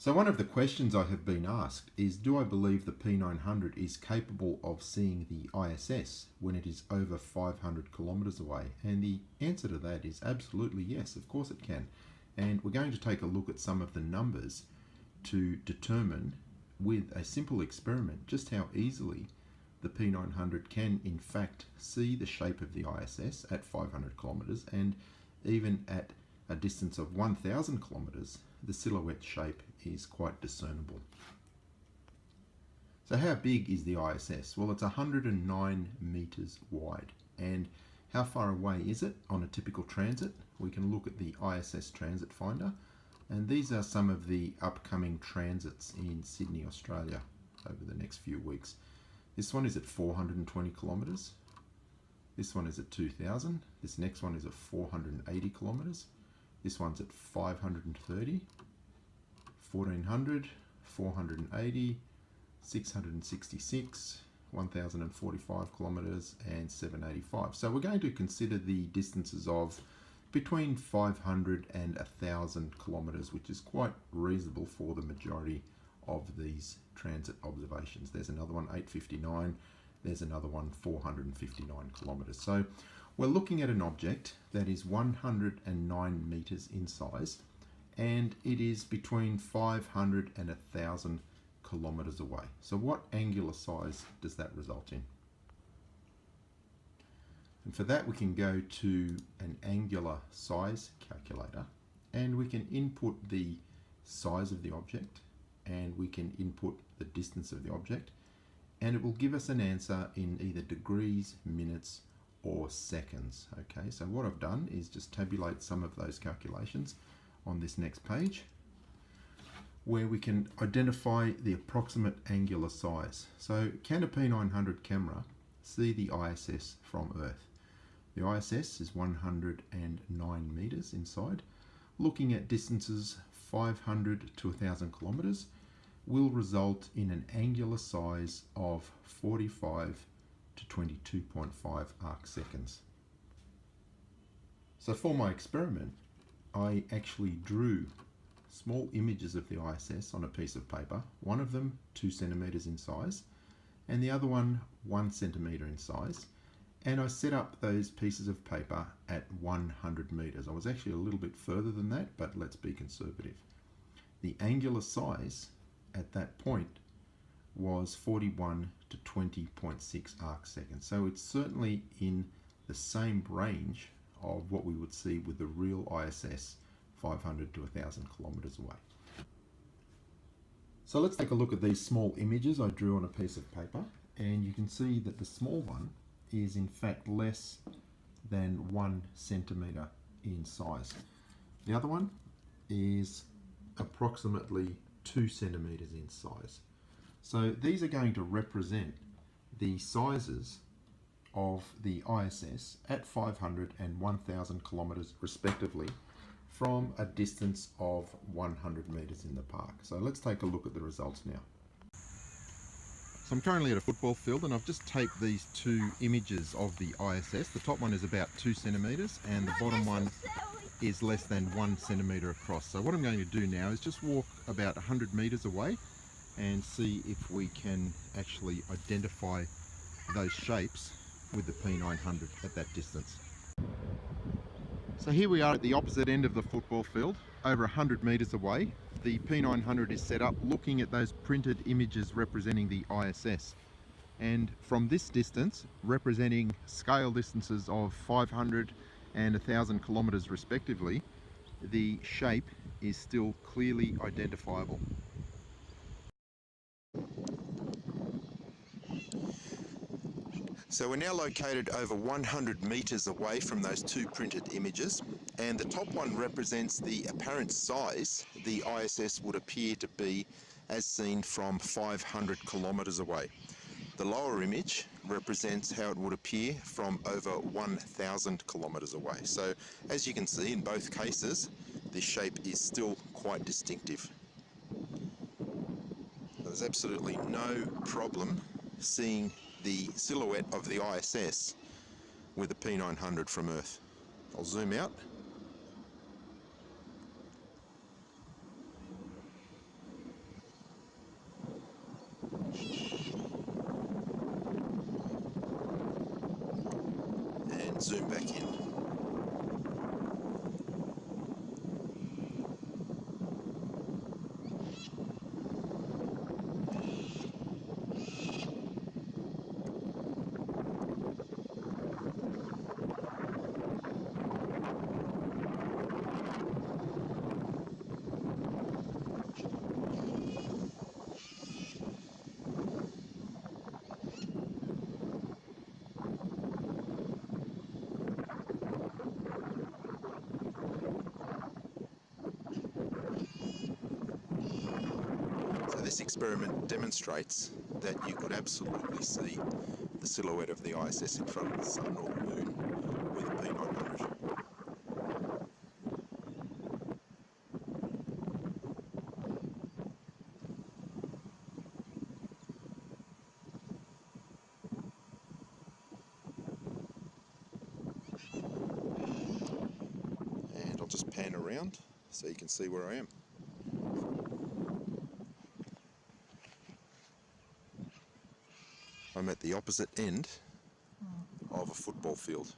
So one of the questions I have been asked is, do I believe the P900 is capable of seeing the ISS when it is over 500 kilometers away? And the answer to that is absolutely yes, of course it can. And we're going to take a look at some of the numbers to determine with a simple experiment just how easily the P900 can in fact see the shape of the ISS at 500 kilometers, and even at a distance of 1000 kilometers the silhouette shape is quite discernible. So how big is the ISS? Well, it's 109 meters wide. And how far away is it on a typical transit? We can look at the ISS Transit Finder, and these are some of the upcoming transits in Sydney, Australia over the next few weeks. This one is at 420 kilometers. This one is at 2000. This next one is at 480 kilometers. This one's at 530, 1400, 480, 666, 1045 kilometers, and 785. So we're going to consider the distances of between 500 and 1000 kilometers, which is quite reasonable for the majority of these transit observations. There's another one, 859. There's another one, 459 kilometers. So we're looking at an object that is 109 meters in size, and it is between 500 and 1000 kilometers away. So what angular size does that result in? And for that we can go to an angular size calculator, and we can input the size of the object, and we can input the distance of the object, and it will give us an answer in either degrees, minutes, or seconds. Okay, so what I've done is just tabulate some of those calculations on this next page, where we can identify the approximate angular size. So can a P900 camera see the ISS from Earth? The ISS is 109 meters inside. Looking at distances 500 to 1000 kilometers will result in an angular size of 45 to 22.5 arc seconds. So for my experiment, I actually drew small images of the ISS on a piece of paper, one of them 2 centimeters in size, and the other one 1 centimeter in size, and I set up those pieces of paper at 100 meters. I was actually a little bit further than that, but let's be conservative. The angular size at that point was 41 to 20.6 arc seconds. So it's certainly in the same range of what we would see with the real ISS 500 to 1000 kilometers away. So let's take a look at these small images I drew on a piece of paper, and you can see that the small one is in fact less than 1 centimeter in size. The other one is approximately 2 centimeters in size. So these are going to represent the sizes of the ISS at 500 and 1000 kilometers respectively from a distance of 100 meters in the park. So let's take a look at the results now. So I'm currently at a football field, and I've just taped these 2 images of the ISS. The top one is about 2 centimeters and the bottom one is less than 1 centimeter across. So what I'm going to do now is just walk about 100 meters away and see if we can actually identify those shapes with the P900 at that distance. So here we are at the opposite end of the football field, over 100 meters away. The P900 is set up looking at those printed images representing the ISS. And from this distance, representing scale distances of 500 and 1000 kilometers respectively, the shape is still clearly identifiable. So we're now located over 100 meters away from those 2 printed images, and the top one represents the apparent size the ISS would appear to be as seen from 500 kilometers away. The lower image represents how it would appear from over 1000 kilometers away. So as you can see, in both cases this shape is still quite distinctive. There's absolutely no problem seeing the silhouette of the ISS with the P900 from Earth. I'll zoom out. this experiment demonstrates that you could absolutely see the silhouette of the ISS in front of the Sun or the Moon with a P900. And I'll just pan around so you can see where I am. I'm at the opposite end of a football field.